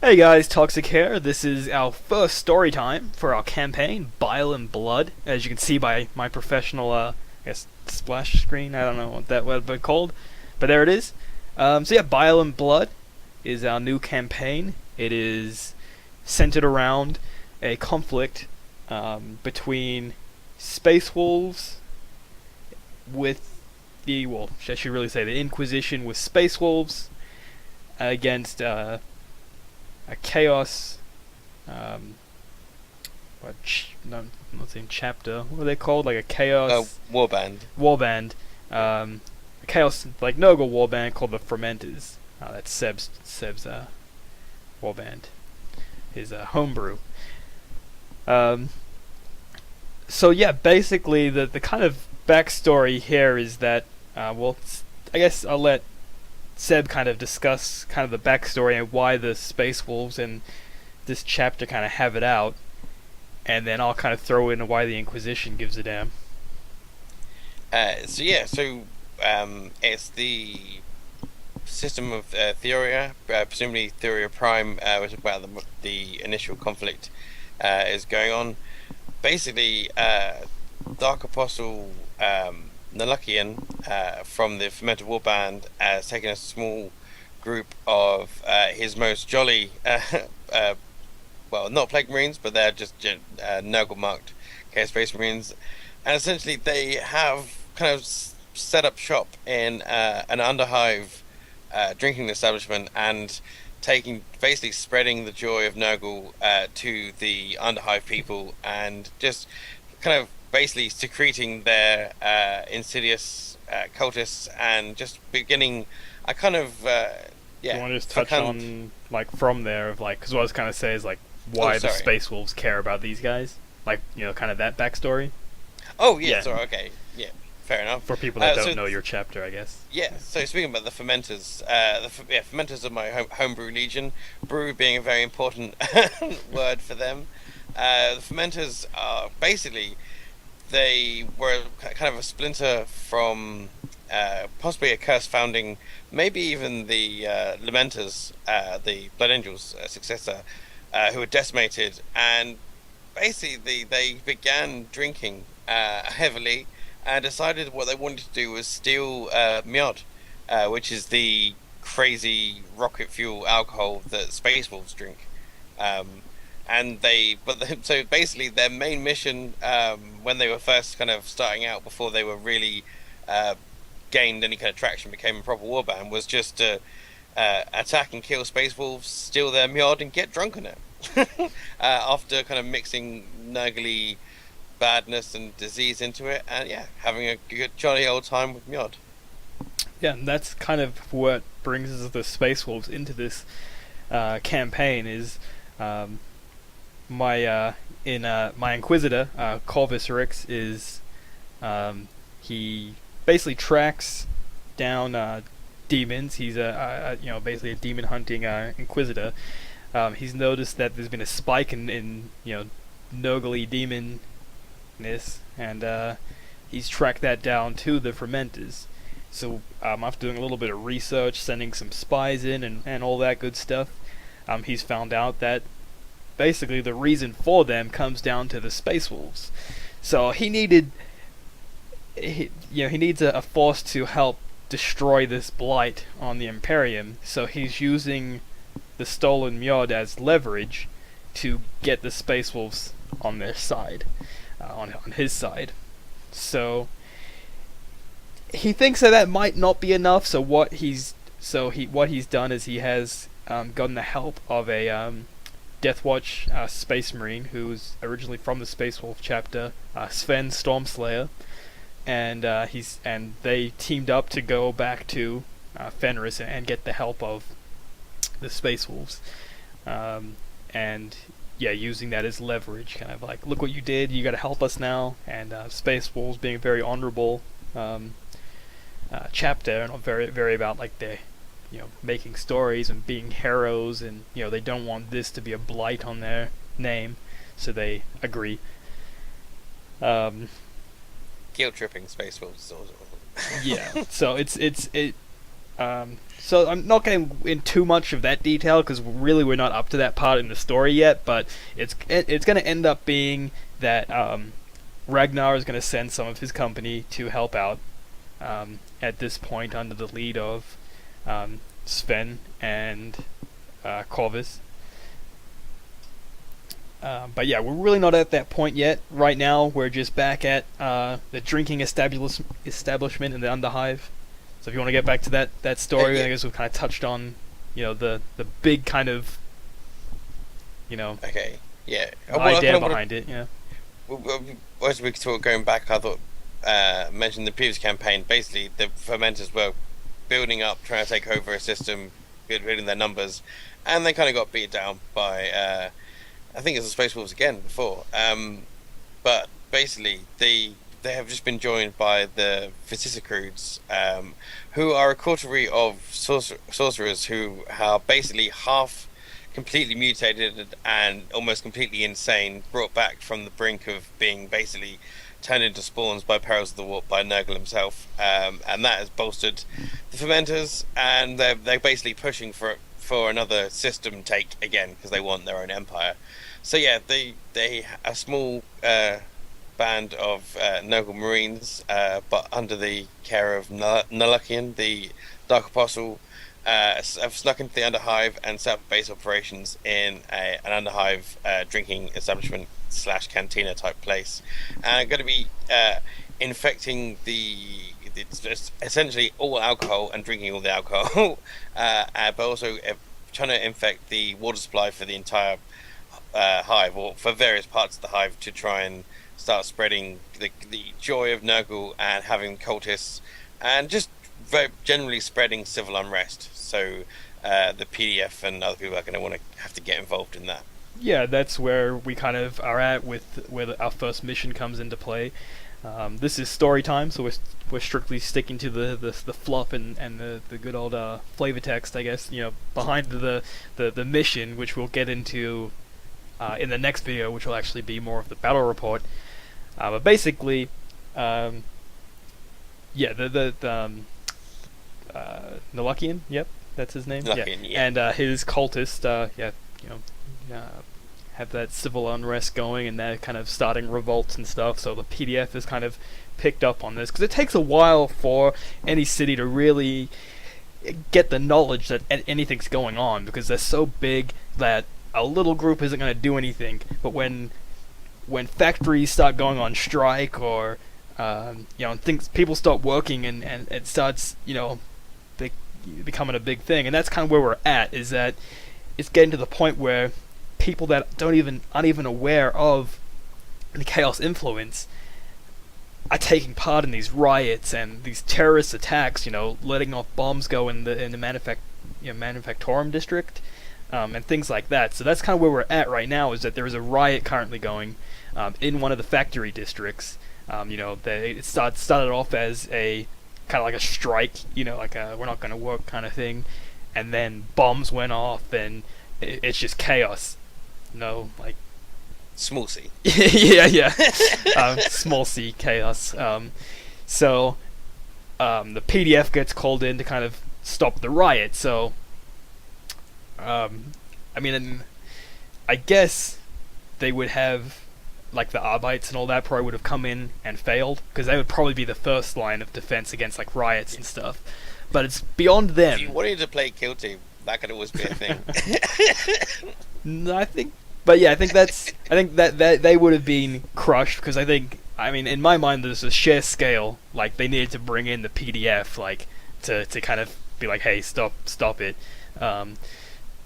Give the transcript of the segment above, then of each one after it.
Hey guys, Toxic here. This is our first story time for our campaign, Bile and Blood. As you can see by my professional, splash screen. I don't know what that would be called, but there it is. So yeah, Bile and Blood is our new campaign. It is centered around a conflict between space wolves with I should really say the Inquisition with space wolves against a chaos, um, no, I'm not saying chapter. What are they called? Like a chaos Warband. warband, a chaos like Nurgle warband called the Fermenters. That's Seb's warband, his homebrew. Um, so yeah, basically the kind of backstory here is that I guess I'll let Seb kind of discuss kind of the backstory and why the Space Wolves and this chapter kind of have it out, and then I'll kind of throw in why the Inquisition gives a damn. It's the system of Theoria, presumably Theoria Prime, which is where the initial conflict is going on. Basically, Dark Apostle Nalukian from the Fermented Warband has taken a small group of his most jolly, not Plague Marines, but they're just Nurgle marked Chaos Space Marines, and essentially they have kind of set up shop in an underhive drinking establishment and basically spreading the joy of Nurgle to the underhive people, and just kind of basically secreting their insidious cultists, and just beginning a kind of Do you want to just touch on like from there of like, because what I was kind of say is like why the Space Wolves care about these guys, like kind of that backstory. Oh yeah, sorry, okay, yeah, fair enough. For people that don't know your chapter, I guess. Yeah, so speaking about the fermenters, fermenters of my homebrew legion, brew being a very important word for them. The fermenters are basically, they were kind of a splinter from possibly a curse founding, maybe even the Lamenters, the Blood Angels' successor, who were decimated, and basically they began drinking heavily, and decided what they wanted to do was steal Miod, which is the crazy rocket fuel alcohol that space wolves drink. So basically their main mission, when they were first kind of starting out, before they were really gained any kind of traction, became a proper warband, was just to attack and kill space wolves, steal their Miod, and get drunk on it. After kind of mixing Nurgly badness and disease into it, and yeah, having a good jolly old time with Miod. Yeah, and that's kind of what brings us the Space Wolves into this campaign. Is my Inquisitor, Corvus Rix, is he basically tracks down demons. He's basically a demon hunting Inquisitor. He's noticed that there's been a spike in Nurgly demonness, and he's tracked that down to the Fermenters. So after doing a little bit of research, sending some spies in, and all that good stuff, he's found out that basically the reason for them comes down to the Space Wolves. So he needs a force to help destroy this blight on the Imperium. So he's using the stolen Miod as leverage to get the Space Wolves on their side, on his side. So he thinks that might not be enough. So what he's done is he has gotten the help of a Deathwatch Space Marine who's originally from the Space Wolf chapter, Sven Stormslayer, and they teamed up to go back to Fenris and get the help of the Space Wolves, and yeah, using that as leverage, kind of like, look what you did, you got to help us now. And Space Wolves being a very honorable chapter, and very very about like they making stories and being heroes, and they don't want this to be a blight on their name, so they agree. Guilt tripping space wolves. Yeah, so So I'm not getting in too much of that detail because really we're not up to that part in the story yet. But it's going to end up being that Ragnar is going to send some of his company to help out. At this point, under the lead of Sven and Corvus. But yeah, we're really not at that point yet. Right now, we're just back at the drinking establishment in the Underhive. So if you want to get back to that story, Yeah. I guess we've kind of touched on, the big kind of, Okay. Yeah. idea behind it. Yeah. As we were going back, I thought mentioned the previous campaign. Basically, the fermenters were building up, trying to take over a system, building their numbers, and they kind of got beat down by I think it's the Space Wolves again before. But basically, they have just been joined by the Vitisicrudes, who are a coterie of sorcerers who are basically half completely mutated and almost completely insane, brought back from the brink of being basically turned into spawns by Perils of the Warp by Nurgle himself, and that has bolstered the fermenters, and they're basically pushing for another system take again because they want their own empire. So yeah, they a small band of Nurgle Marines, but under the care of Nulakian, the Dark Apostle, have snuck into the Underhive and set up base operations in an Underhive drinking establishment / cantina type place, and going to be infecting it's just essentially all alcohol and drinking all the alcohol, but also trying to infect the water supply for the entire hive, or for various parts of the hive, to try and start spreading the joy of Nurgle and having cultists, and just very generally spreading civil unrest. So the PDF and other people are going to want to have to get involved in that. Yeah, that's where we kind of are at with where our first mission comes into play. This is story time, so we're strictly sticking to the fluff and the good old flavor text, I guess. Behind the mission, which we'll get into in the next video, which will actually be more of the battle report. But basically, yeah, Nulakian, yep, that's his name. Nulakian, yeah. And his cultist, have that civil unrest going, and they're kind of starting revolts and stuff. So the PDF is kind of picked up on this because it takes a while for any city to really get the knowledge that anything's going on, because they're so big that a little group isn't going to do anything. But when factories start going on strike, or people start working, and it starts becoming a big thing, and that's kind of where we're at. Is that it's getting to the point where people that aren't even aware of the Chaos influence are taking part in these riots and these terrorist attacks. Letting off bombs go in the Manufactorum district, and things like that. So that's kind of where we're at right now. Is that there is a riot currently going in one of the factory districts. It started off as a kind of like a strike, like a we're not going to work kind of thing, and then bombs went off, and it's just chaos. Like Small C. yeah. Small c chaos. So the PDF gets called in to kind of stop the riot. So I guess they would have, like, the Arbites and all that probably would have come in and failed, because they would probably be the first line of defense against, like, riots and stuff. But it's beyond them. If you wanted to play Kill Team, that could always be a thing. No, I think that they would have been crushed, because in my mind, there's a sheer scale. Like, they needed to bring in the PDF, like, to kind of be like, hey, stop it.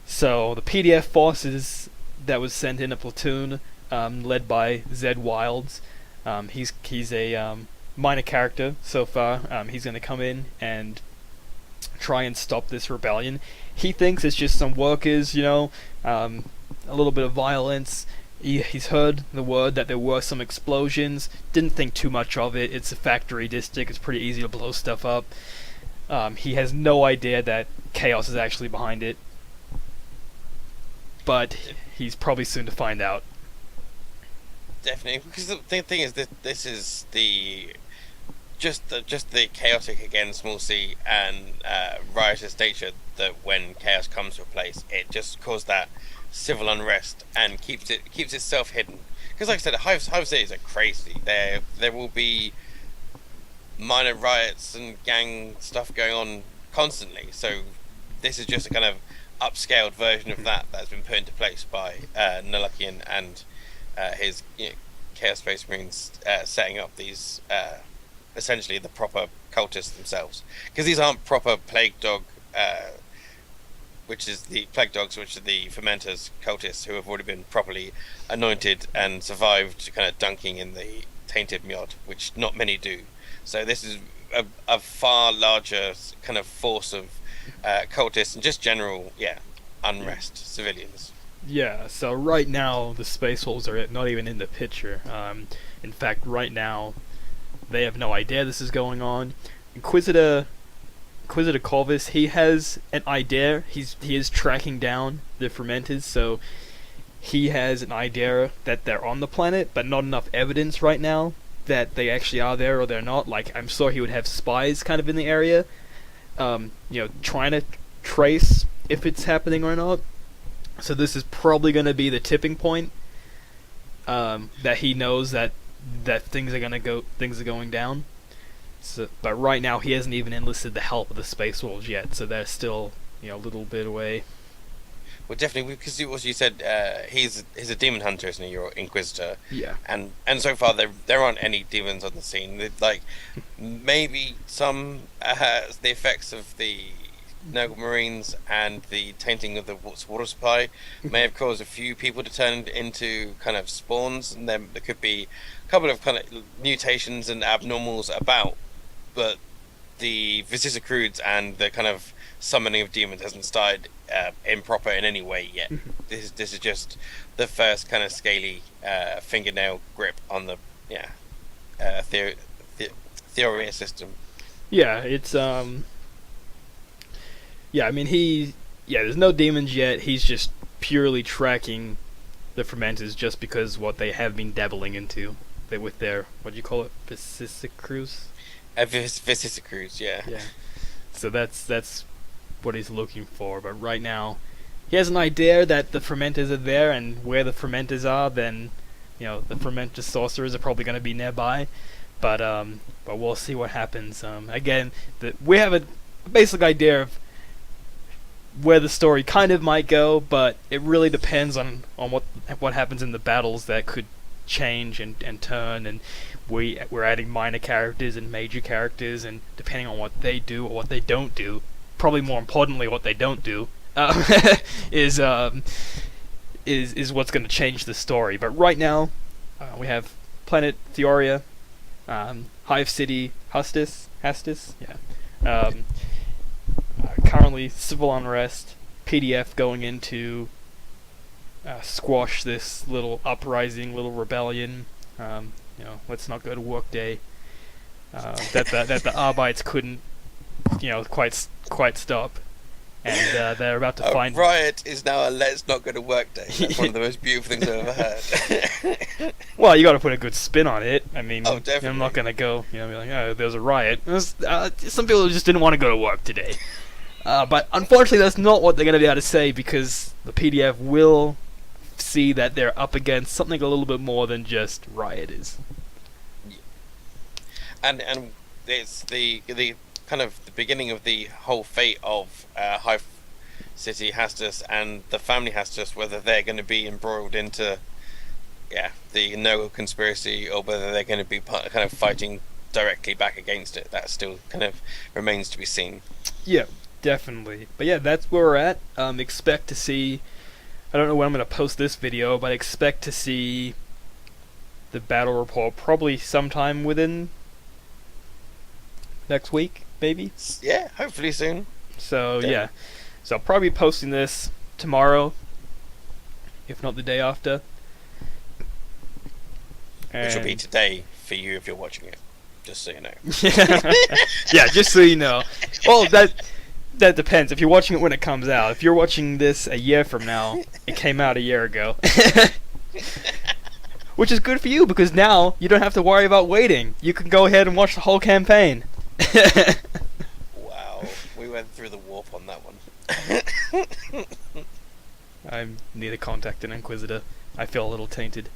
So the PDF forces that was sent in a platoon, led by Zed Wilds. He's a minor character so far. He's going to come in and try and stop this rebellion. He thinks it's just some workers, a little bit of violence. He's heard the word that there were some explosions. Didn't think too much of it. It's a factory district. It's pretty easy to blow stuff up. He has no idea that Chaos is actually behind it. But he's probably soon to find out. Definitely, because the thing is that this is the the chaotic again, small c, and riotous nature that when chaos comes to a place, it just caused that civil unrest and keeps itself hidden. Because, like I said, Hive cities are crazy. There will be minor riots and gang stuff going on constantly. So this is just a kind of upscaled version of that's been put into place by Nulakian and his Chaos Space Marines, setting up these essentially the proper cultists themselves, because these aren't proper plague dog, which are the fermenters cultists who have already been properly anointed and survived kind of dunking in the tainted Myod, which not many do. So this is a far larger kind of force of cultists and just general unrest, civilians. Yeah, so right now the Space Wolves are not even in the picture. In fact, right now they have no idea this is going on. Inquisitor Corvus, he has an idea. He is tracking down the fermenters, so he has an idea that they're on the planet, but not enough evidence right now that they actually are there or they're not. Like, I'm sure he would have spies kind of in the area, trying to trace if it's happening or not. So this is probably going to be the tipping point, that he knows that things are going down. So, but right now he hasn't even enlisted the help of the Space Wolves yet, so they're still a little bit away. Well, definitely, because you said he's a demon hunter, isn't he? Your Inquisitor. Yeah. And so far there aren't any demons on the scene. Like maybe some the effects of the Nurgle Marines and the tainting of the water supply may have caused a few people to turn into kind of spawns, and then there could be a couple of kind of mutations and abnormals about, but the Vicisicrudes and the kind of summoning of demons hasn't started improper in any way yet. This is just the first kind of scaly fingernail grip on the Theoria system. Yeah, it's I mean there's no demons yet. He's just purely tracking the fermenters just because what they have been dabbling into with their, what do you call it, Vicisicrudes? Vicisicrudes, yeah. Yeah. So that's what he's looking for. But right now, he has an idea that the fermenters are there, and where the fermenters are, then the fermentor sorcerers are probably going to be nearby. But we'll see what happens. Again, we have a basic idea of where the story kind of might go, but it really depends on what happens in the battles that could change and turn, and we're adding minor characters and major characters, and depending on what they do or what they don't do, probably more importantly what they don't do, is what's going to change the story. But right now, we have planet Theoria, Hive City Hastis, currently civil unrest, PDF going into squash this little uprising, little rebellion. Let's not go to work day. That the Arbites couldn't, quite stop, and they're about to find. Riot is now a let's not go to work day. That's one of the most beautiful things I've ever heard. Well, you got to put a good spin on it. I mean, definitely. I'm not gonna go, be like, oh, there's a riot. Some people just didn't want to go to work today. But unfortunately, that's not what they're going to be able to say, because the PDF will see that they're up against something a little bit more than just rioters. And it's the kind of the beginning of the whole fate of Hive City Hastus and the family Hastus, whether they're going to be embroiled into the Nurgle conspiracy, or whether they're going to be kind of fighting directly back against it. That still kind of remains to be seen. Yeah, definitely. But yeah, that's where we're at. Expect to see, I don't know when I'm going to post this video, but expect to see the battle report probably sometime within next week, maybe? Yeah, hopefully soon. So, yeah. So I'll probably be posting this tomorrow, if not the day after. Which will be today for you if you're watching it, just so you know. Yeah, just so you know. Well, that depends. If you're watching it when it comes out. If you're watching this a year from now, it came out a year ago. which is good for you because now you don't have to worry about waiting. You can go ahead and watch the whole campaign. Wow, we went through the warp on that one. I need to contact an Inquisitor. I feel a little tainted.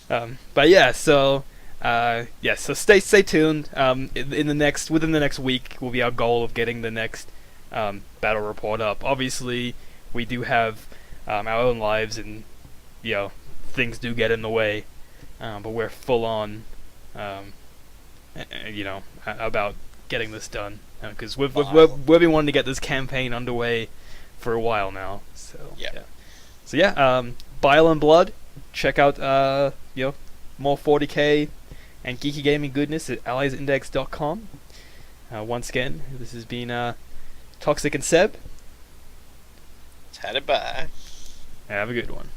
But yeah, so so stay tuned. Within the next week will be our goal of getting the next battle report up. Obviously, we do have our own lives, and things do get in the way. But we're full on, about getting this done because we've been wanting to get this campaign underway for a while now. So Bile and Blood. Check out more 40k and geeky gaming goodness at alliesindex.com. Once again, this has been Toxic and Seb. Had it bye. Have a good one.